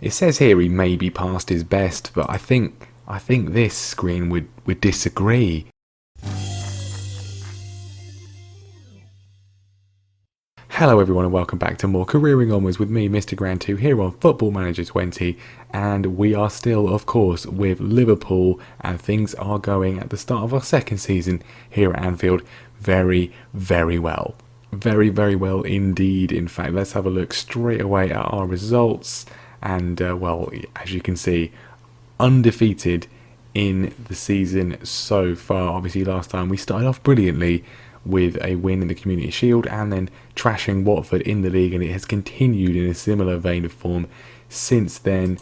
It says here he may be past his best, but I think this screen would disagree. Hello everyone and welcome back to more Careering Onwards with me, Mr. Grand 2, here on Football Manager 20, and we are still, of course, with Liverpool, and things are going at the start of our second season here at Anfield very, very well. Very, very well indeed. In fact, let's have a look straight away at our results, and well, as you can see, undefeated in the season so far. Obviously last time we started off brilliantly with a win in the Community Shield and then trashing Watford in the league, and it has continued in a similar vein of form since then.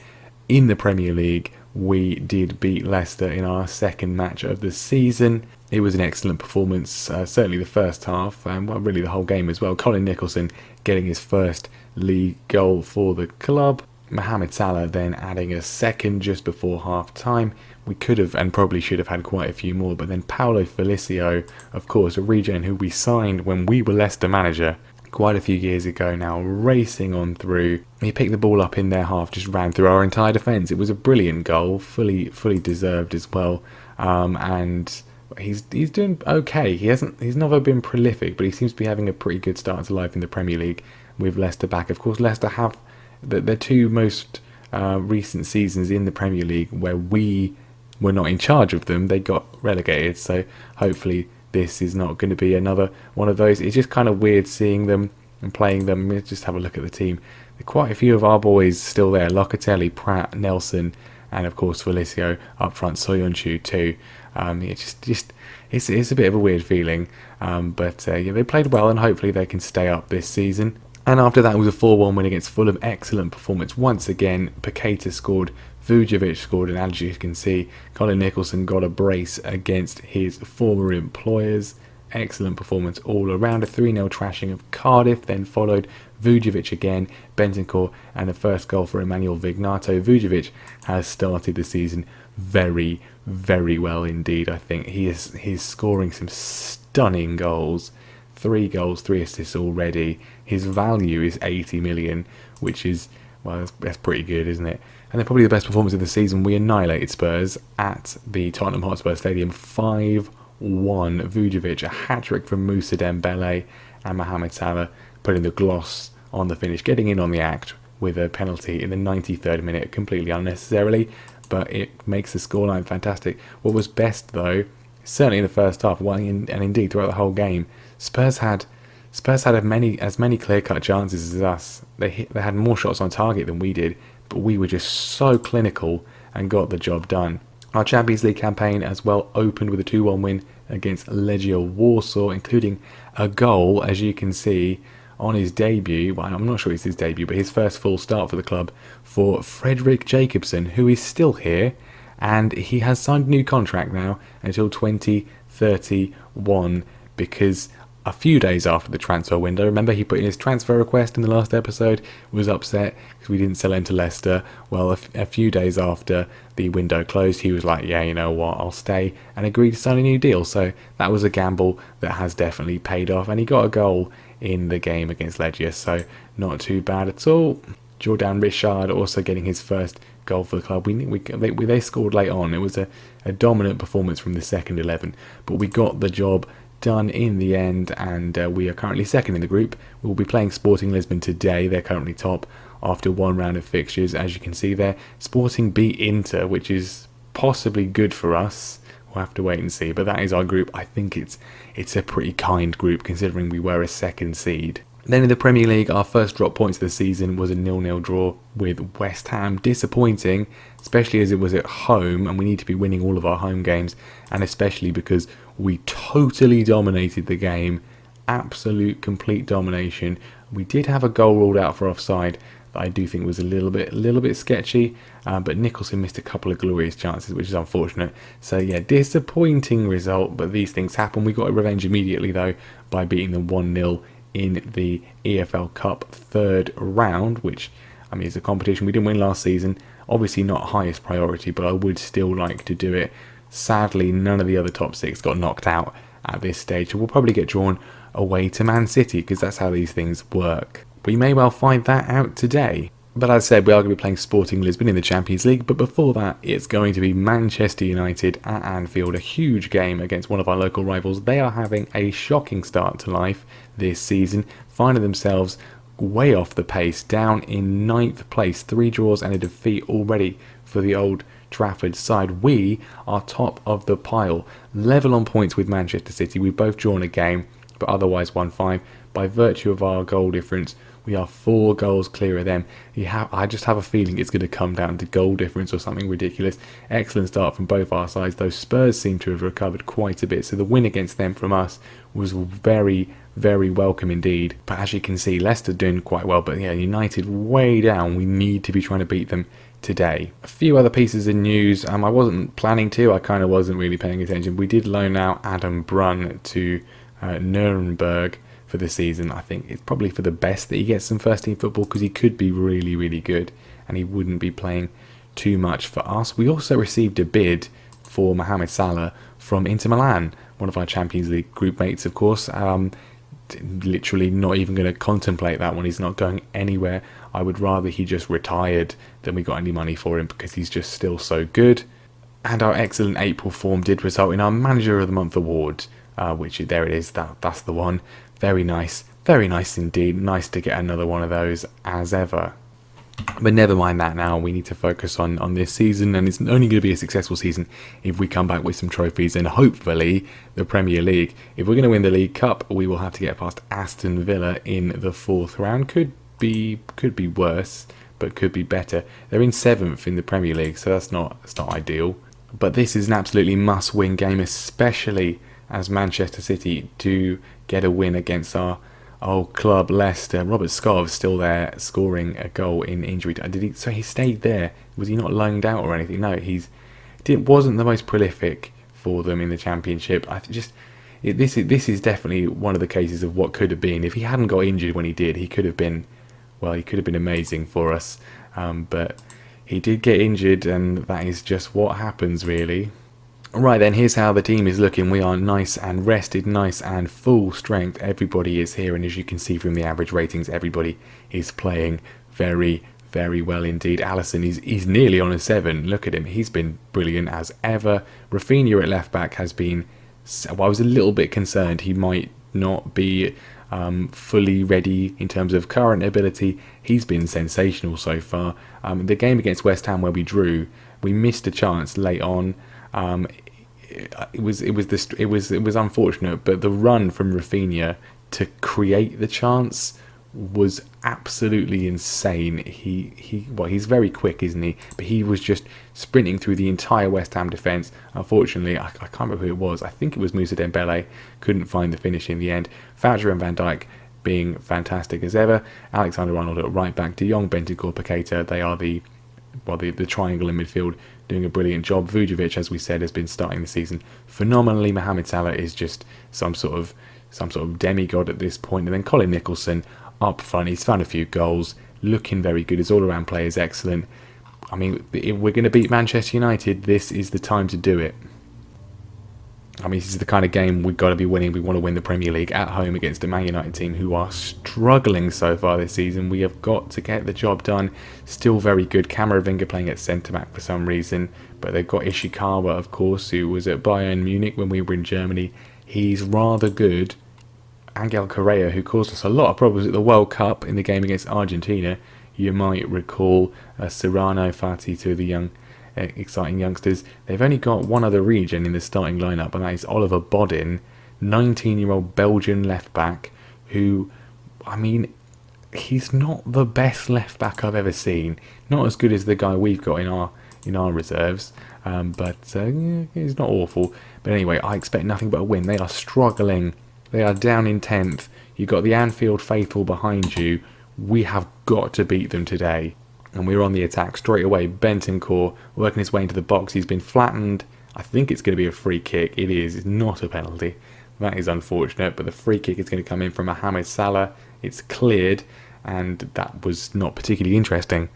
In the Premier League, we did beat Leicester in our second match of the season. It was an excellent performance, certainly the first half, and well, really the whole game as well. Colin Nicholson getting his first league goal for the club. Mohamed Salah then adding a second just before half time. We could have and probably should have had quite a few more, but then Paulo Felicio, of course, a regen who we signed when we were Leicester manager quite a few years ago now, racing on through. He picked the ball up in their half, just ran through our entire defence. It was a brilliant goal, fully deserved as well, and he's doing okay. He's never been prolific, but he seems to be having a pretty good start to life in the Premier League with Leicester back. Of course, Leicester have their two most recent seasons in the Premier League where we were not in charge of them. They got relegated, so hopefully this is not going to be another one of those. It's just kind of weird seeing them and playing them. Let's just have a look at the team. There are quite a few of our boys still there. Locatelli, Pratt, Nelson, and of course Felicio up front. Soyuncu too. It's a bit of a weird feeling, but yeah, they played well and hopefully they can stay up this season. And after that, it was a 4-1 win against Fulham. Excellent performance once again. Paqueta scored, Vujovic scored, and as you can see, Colin Nicholson got a brace against his former employers. Excellent performance all around. A 3-0 trashing of Cardiff, then followed Vujovic again, Bentancur, and the first goal for Emmanuel Vignato. Vujovic has started the season very, very well indeed. I think he's scoring some stunning goals. 3 goals, 3 assists already. His value is 80 million, which is, well, that's pretty good, isn't it? And then probably the best performance of the season, we annihilated Spurs at the Tottenham Hotspur Stadium 5-1. Vujovic, a hat-trick from Moussa Dembele, and Mohamed Salah putting the gloss on the finish, getting in on the act with a penalty in the 93rd minute, completely unnecessarily, but it makes the scoreline fantastic. What was best, though, certainly in the first half, and indeed throughout the whole game, Spurs had as many clear-cut chances as us. They had more shots on target than we did, but we were just so clinical and got the job done. Our Champions League campaign as well opened with a 2-1 win against Legia Warsaw, including a goal, as you can see, on his debut. Well, I'm not sure it's his debut, but his first full start for the club for Frederick Jacobson, who is still here, and he has signed a new contract now until 2031, because a few days after the transfer window, remember he put in his transfer request in the last episode, was upset because we didn't sell him to Leicester. Well, a few days after the window closed, he was like, yeah, you know what, I'll stay, and agreed to sign a new deal. So that was a gamble that has definitely paid off, and he got a goal in the game against Legia, so not too bad at all. Jordan Richard also getting his first goal for the club. They scored late on. It was a dominant performance from the second 11, but we got the job done in the end, and we are currently second in the group. We'll be playing Sporting Lisbon today. They're currently top after one round of fixtures. As you can see there, Sporting beat Inter, which is possibly good for us. We'll have to wait and see, but that is our group. I think it's a pretty kind group considering we were a second seed. Then in the Premier League, our first drop points of the season was a 0-0 draw with West Ham. Disappointing, especially as it was at home and we need to be winning all of our home games, and especially because we totally dominated the game. Absolute, complete domination. We did have a goal ruled out for offside that I do think was a little bit sketchy, but Nicholson missed a couple of glorious chances, which is unfortunate. So yeah, disappointing result, but these things happen. We got revenge immediately though by beating them 1-0 in the EFL Cup third round, which, I mean, is a competition we didn't win last season. Obviously not highest priority, but I would still like to do it. Sadly, none of the other top 6 got knocked out at this stage, so we'll probably get drawn away to Man City, because that's how these things work. We may well find that out today. But as I said, we are going to be playing Sporting Lisbon in the Champions League. But before that, it's going to be Manchester United at Anfield, a huge game against one of our local rivals. They are having a shocking start to life this season, finding themselves way off the pace, down in 9th place, 3 draws and a defeat already for the Old Trafford side. We are top of the pile, level on points with Manchester City. We've both drawn a game, but otherwise won 5. By virtue of our goal difference, we are 4 goals clear of them. I just have a feeling it's going to come down to goal difference or something ridiculous. Excellent start from both our sides, though Spurs seem to have recovered quite a bit, so the win against them from us was very, very welcome indeed. But as you can see, Leicester doing quite well, but yeah, United way down. We need to be trying to beat them today. A few other pieces of news. I wasn't planning to. I kind of wasn't really paying attention. We did loan out Adam Brunn to Nuremberg for the season. I think it's probably for the best that he gets some first team football, because he could be really, really good and he wouldn't be playing too much for us. We also received a bid for Mohamed Salah from Inter Milan, one of our Champions League group mates, of course. Literally not even going to contemplate that one. He's not going anywhere. I would rather he just retired than we got any money for him, because he's just still so good. And our excellent April form did result in our Manager of the Month award, which there it is. That's the one. Very nice indeed. Nice to get another one of those as ever. But never mind that now. We need to focus on this season, and it's only going to be a successful season if we come back with some trophies and hopefully the Premier League. If we're going to win the League Cup, we will have to get past Aston Villa in the 4th round. Could be worse, but could be better. They're in 7th in the Premier League, so that's not ideal. But this is an absolutely must-win game, especially as Manchester City do get a win against our old club Leicester. Robert Scarve's still there, scoring a goal in injury. So he stayed there. Was he not loaned out or anything? No, wasn't the most prolific for them in the Championship. This is definitely one of the cases of what could have been. If he hadn't got injured when he did, he could have been amazing for us. But he did get injured, and that is just what happens, really. Right then, here's how the team is looking. We are nice and rested, nice and full strength. Everybody is here, and as you can see from the average ratings, everybody is playing very, very well indeed. Alisson, he's nearly on a 7. Look at him. He's been brilliant as ever. Rafinha at left back has been... Well, I was a little bit concerned he might not be fully ready in terms of current ability. He's been sensational so far. The game against West Ham where we drew, we missed a chance late on. It was unfortunate, but the run from Rafinha to create the chance was absolutely insane. He's very quick, isn't he? But he was just sprinting through the entire West Ham defence. Unfortunately, I can't remember who it was. I think it was Moussa Dembele. Couldn't find the finish in the end. Foucher and Van Dijk being fantastic as ever. Alexander-Arnold at right back. De Jong, Bentancur, Paqueta. They are the triangle in midfield, doing a brilliant job. Vujovic, as we said, has been starting the season phenomenally. Mohamed Salah is just some sort of demigod at this point. And then Colin Nicholson up front, he's found a few goals, looking very good. His all-around play is excellent. I mean, if we're going to beat Manchester United, this is the time to do it. I mean, this is the kind of game we've got to be winning. We want to win the Premier League at home against a Man United team who are struggling so far this season. We have got to get the job done. Still very good. Camavinga playing at centre-back for some reason. But they've got Ishikawa, of course, who was at Bayern Munich when we were in Germany. He's rather good. Angel Correa, who caused us a lot of problems at the World Cup in the game against Argentina. You might recall Serrano, Fati, two of the young exciting youngsters. They've only got one other region in the starting lineup, and that is Oliver Bodin, 19-year-old Belgian left back, who, I mean, he's not the best left back I've ever seen. Not as good as the guy we've got in our reserves, but he's not awful. But anyway, I expect nothing but a win. They are struggling. They are down in 10th. You've got the Anfield faithful behind you. We have got to beat them today. And we're on the attack straight away. Bentancur working his way into the box. He's been flattened. I think it's going to be a free kick. It is. It's not a penalty. That is unfortunate. But the free kick is going to come in from Mohamed Salah. It's cleared. And that was not particularly interesting.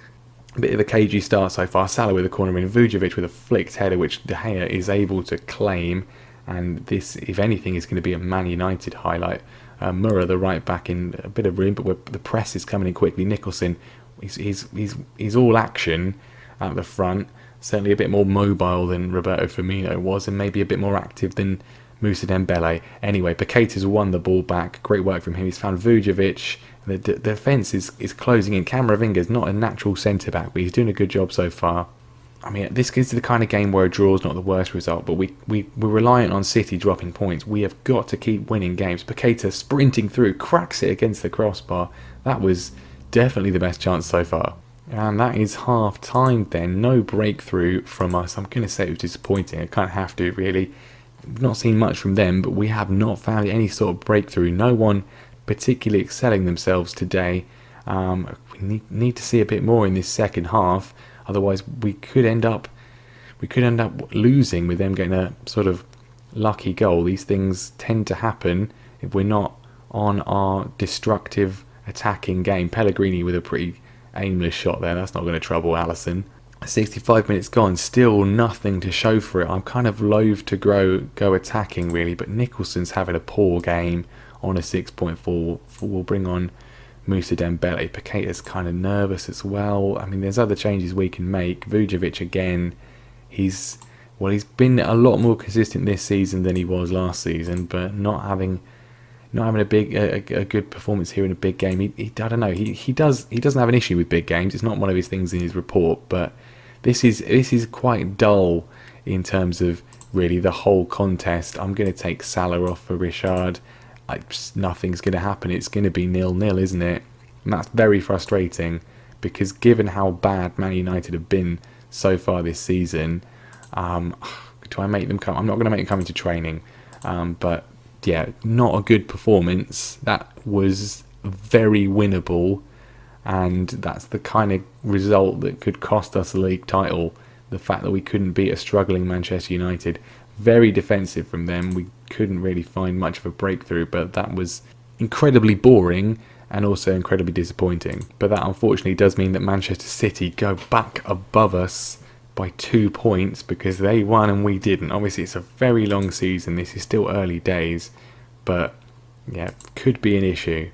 A bit of a cagey start so far. Salah with a corner in. Vujovic with a flicked header, which De Gea is able to claim. And this, if anything, is going to be a Man United highlight. Murrah, the right back, in a bit of room, but the press is coming in quickly. Nicholson He's all action at the front. Certainly a bit more mobile than Roberto Firmino was, and maybe a bit more active than Moussa Dembele. Anyway, Paqueta's won the ball back. Great work from him. He's found Vujovic. The defence is closing in. Camavinga's not a natural centre-back, but he's doing a good job so far. I mean, this is the kind of game where a draw is not the worst result, but we're reliant on City dropping points. We have got to keep winning games. Paqueta sprinting through, cracks it against the crossbar. That was definitely the best chance so far. And that is half-time then. No breakthrough from us. I'm going to say it was disappointing. I kind of have to, really. We've not seen much from them, but we have not found any sort of breakthrough. No one particularly excelling themselves today. We need to see a bit more in this second half. Otherwise, we could end up losing with them getting a sort of lucky goal. These things tend to happen if we're not on our destructive attacking game. Pellegrini with a pretty aimless shot there. That's not going to trouble Alisson. 65 minutes gone, still nothing to show for it. I'm kind of loath to go attacking really, but Nicholson's having a poor game on a 6.4. We'll bring on Moussa Dembele. Paqueta's kind of nervous as well. I mean, there's other changes we can make. Vujovic again, he's been a lot more consistent this season than he was last season, but not having a good performance here in a big game. I don't know. He doesn't have an issue with big games. It's not one of his things in his report, but this is quite dull in terms of really the whole contest. I'm going to take Salah off for Richard. Nothing's going to happen. It's going to be 0-0, isn't it? And that's very frustrating because given how bad Man United have been so far this season, do I make them come? I'm not going to make them come into training, but yeah, not a good performance. That was very winnable, and that's the kind of result that could cost us a league title. The fact that we couldn't beat a struggling Manchester United. Very defensive from them. We couldn't really find much of a breakthrough, but that was incredibly boring and also incredibly disappointing. But that unfortunately does mean that Manchester City go back above us by 2 points because they won and we didn't. Obviously it's a very long season. This is still early days, but yeah, could be an issue.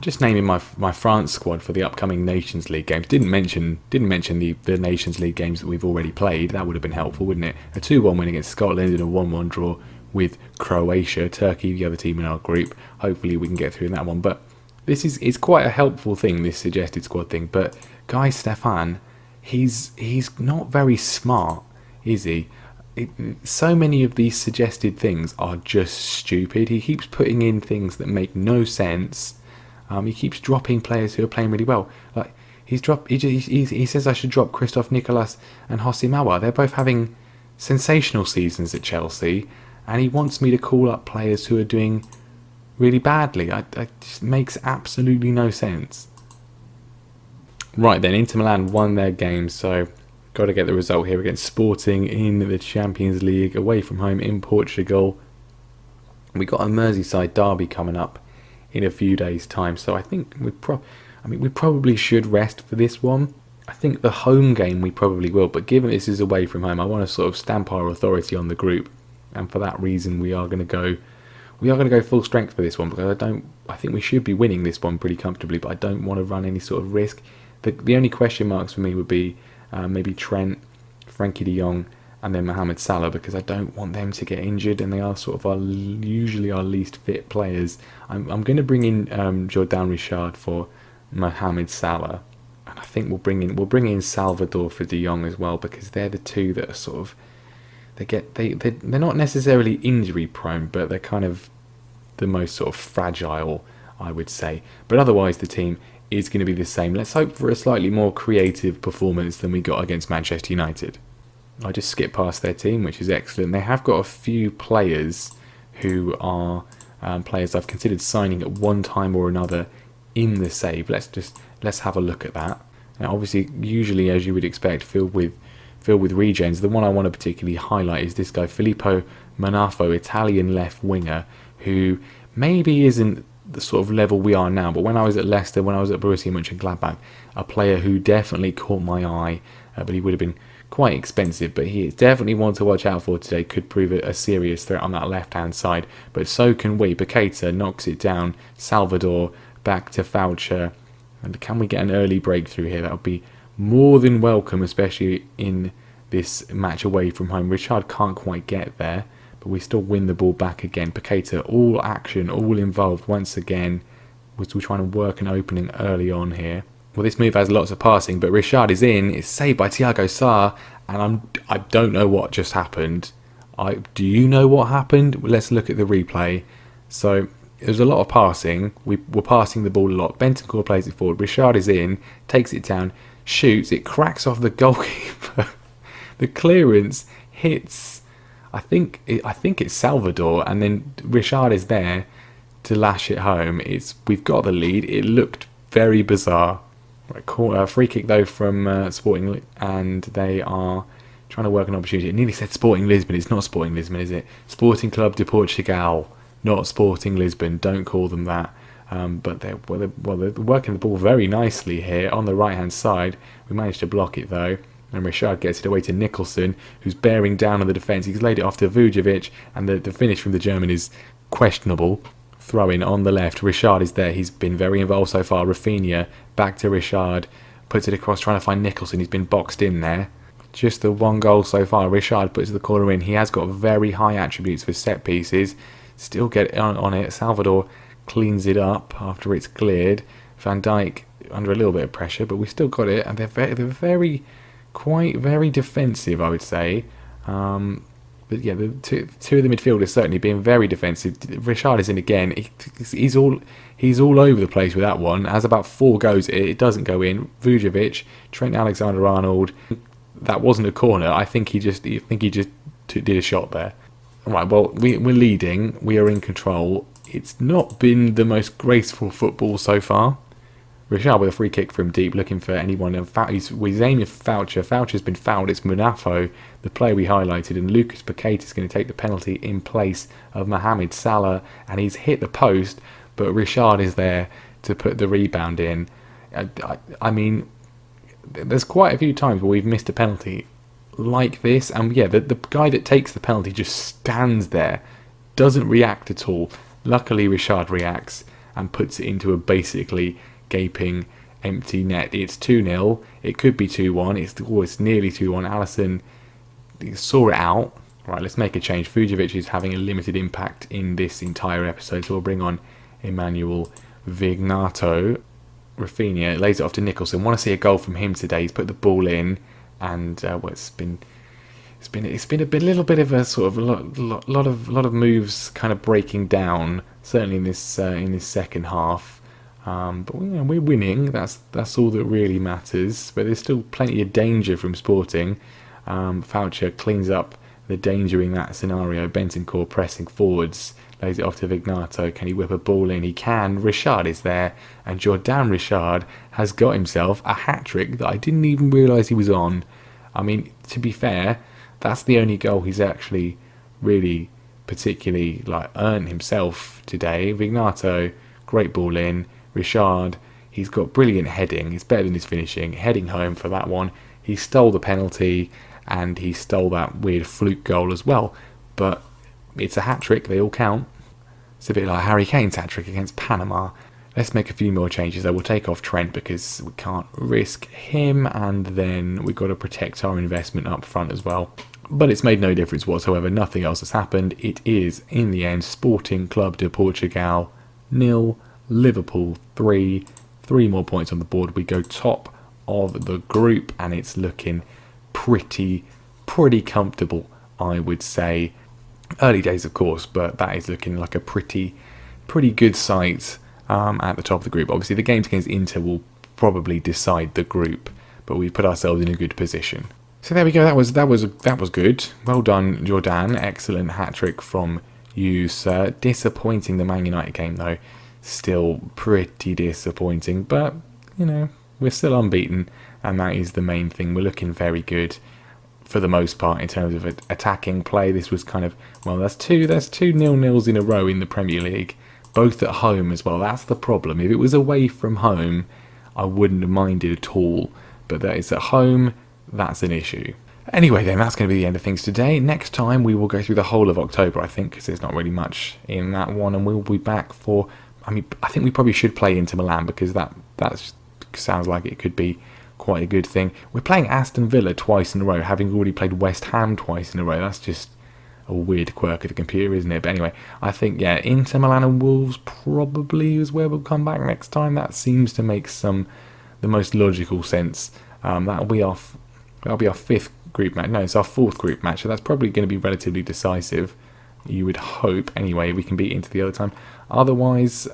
Just naming my France squad for the upcoming Nations League games. Didn't mention the Nations League games that we've already played. That would have been helpful, wouldn't it? A 2-1 win against Scotland and a 1-1 draw with Croatia, Turkey, the other team in our group. Hopefully we can get through in that one. But this is quite a helpful thing, this suggested squad thing. But Guy Stefan, he's not very smart, is he? So many of these suggested things are just stupid. He keeps putting in things that make no sense. He keeps dropping players who are playing really well. Like he says I should drop Christoph Nicolas and Hosimawa. They're both having sensational seasons at Chelsea, and he wants me to call up players who are doing really badly. It just makes absolutely no sense. Right then, Inter Milan won their game, so got to get the result here against Sporting in the Champions League away from home in Portugal. We got a Merseyside derby coming up in a few days' time, so I think we probably should rest for this one. I think the home game we probably will, but given this is away from home, I want to sort of stamp our authority on the group, and for that reason we are going to go full strength for this one because I think we should be winning this one pretty comfortably, but I don't want to run any sort of risk. The only question marks for me would be maybe Trent, Frankie de Jong, and then Mohamed Salah, because I don't want them to get injured, and they are sort of usually our least fit players. I'm going to bring in Jordan Richard for Mohamed Salah, and I think we'll bring in Salvador for de Jong as well, because they're the two that are sort of they're not necessarily injury prone, but they're kind of the most sort of fragile, I would say. But otherwise the team is going to be the same. Let's hope for a slightly more creative performance than we got against Manchester United. I just skipped past their team, which is excellent. They have got a few players who are players I've considered signing at one time or another in the save. Let's have a look at that. Now, obviously, usually as you would expect, filled with regens. The one I want to particularly highlight is this guy, Filippo Manafo, Italian left winger, who maybe isn't the sort of level we are now, but when I was at Leicester, when I was at Borussia Monchengladbach, a player who definitely caught my eye, but he would have been quite expensive, but he is definitely one to watch out for today. Could prove a serious threat on that left hand side, but so can we. Paqueta knocks it down. Salvador back to Foucher. And can we get an early breakthrough here? That would be more than welcome, especially in this match away from home. Richard can't quite get there, but we still win the ball back again. Paqueta, all action, all involved once again. We're trying to work an opening early on here. Well, this move has lots of passing, but Richard is in. It's saved by Thiago Sarr, and I don't know what just happened. Do you know what happened? Let's look at the replay. So there's a lot of passing. We were passing the ball a lot. Bentancur plays it forward. Richard is in, takes it down, shoots. It cracks off the goalkeeper. The clearance hits. I think it's Salvador, and then Richard is there to lash it home. We've got the lead. It looked very bizarre. Right, free kick though from Sporting, and they are trying to work an opportunity. It nearly said Sporting Lisbon. It's not Sporting Lisbon, is it? Sporting Club de Portugal, not Sporting Lisbon. Don't call them that. But they're working the ball very nicely here on the right hand side. We managed to block it though, and Richard gets it away to Nicholson, who's bearing down on the defence. He's laid it off to Vujovic, and the finish from the German is questionable. Throw-in on the left. Richard is there. He's been very involved so far. Rafinha back to Richard. Puts it across, trying to find Nicholson. He's been boxed in there. Just the one goal so far. Richard puts the corner in. He has got very high attributes for set pieces. Still get on it. Salvador cleans it up after it's cleared. Van Dijk under a little bit of pressure, but we still got it. And they're very defensive, I would say. But yeah, the two of the midfielders certainly being very defensive. Richard is in again. He's all over the place with that one. Has about 4 goes at it. It doesn't go in. Vujovic, Trent Alexander-Arnold. That wasn't a corner. I think he just did a shot there. Right. Well, we're leading. We are in control. It's not been the most graceful football so far. Richard with a free kick from deep, looking for anyone. He's aiming for Foucher. Foucher's been fouled. It's Munafo, the player we highlighted, and Lucas Paqueta is going to take the penalty in place of Mohamed Salah, and he's hit the post, but Richard is there to put the rebound in. I mean, there's quite a few times where we've missed a penalty like this, and yeah, the guy that takes the penalty just stands there, doesn't react at all. Luckily, Richard reacts and puts it into a basically gaping empty net. It's 2-0. It could be 2-1. It's nearly 2-1. Alisson saw it out. Right, let's make a change. Vujovic is having a limited impact in this entire episode, so we'll bring on Emmanuel Vignato. Rafinha lays it off to Nicholson. Want to see a goal from him today. He's put the ball in, and it's been a little bit of a sort of lot of moves kind of breaking down. Certainly in this second half. But we're winning. That's all that really matters. But there's still plenty of danger from Sporting. Foucher cleans up the danger in that scenario. Bentancur pressing forwards, lays it off to Vignato. Can he whip a ball in? He can. Richard is there, and Jordan Richard has got himself a hat-trick that I didn't even realise he was on. I mean, to be fair, that's the only goal he's actually really particularly earned himself today. Vignato, great ball in. Richard, he's got brilliant heading. It's better than his finishing. Heading home for that one. He stole the penalty, and he stole that weird fluke goal as well. But it's a hat-trick. They all count. It's a bit like Harry Kane's hat-trick against Panama. Let's make a few more changes. I will take off Trent because we can't risk him, and then we've got to protect our investment up front as well. But it's made no difference whatsoever. Nothing else has happened. It is, in the end, Sporting Club de Portugal 0, Liverpool 3. 3 more points on the board. We go top of the group, and it's looking pretty comfortable, I would say. Early days, of course, but that is looking like a pretty good sight at the top of the group. Obviously, the games against Inter will probably decide the group, but we've put ourselves in a good position. So there we go. That was good. Well done, Jordan. Excellent hat-trick from you, sir. Disappointing the Man United game, though. Still pretty disappointing, but we're still unbeaten, and that is the main thing. We're looking very good for the most part in terms of attacking play. This was kind of, that's two 0-0s in a row in the Premier League, both at home as well. That's the problem. If it was away from home, I wouldn't have minded at all, but that is at home. That's an issue. Anyway then, that's going to be the end of things today. Next time we will go through the whole of October, I think, because there's not really much in that one, and we'll be back for, I think we probably should play Inter Milan, because that's sounds like it could be quite a good thing. We're playing Aston Villa twice in a row, having already played West Ham twice in a row. That's just a weird quirk of the computer, isn't it? But anyway, I think, yeah, Inter Milan and Wolves probably is where we'll come back next time. That seems to make the most logical sense. That'll be our fifth group match. No, it's our fourth group match, so that's probably going to be relatively decisive. You would hope, anyway, we can beat Inter the other time. Otherwise,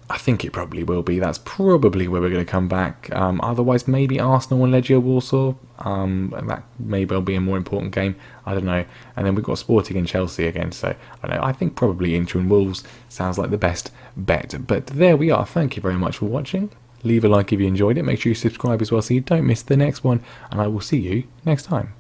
I think it probably will be. That's probably where we're going to come back. Otherwise, maybe Arsenal and Legia Warsaw. That maybe will be a more important game. I don't know. And then we've got Sporting and Chelsea again. So, I don't know. I think probably Inter and Wolves sounds like the best bet. But there we are. Thank you very much for watching. Leave a like if you enjoyed it. Make sure you subscribe as well so you don't miss the next one. And I will see you next time.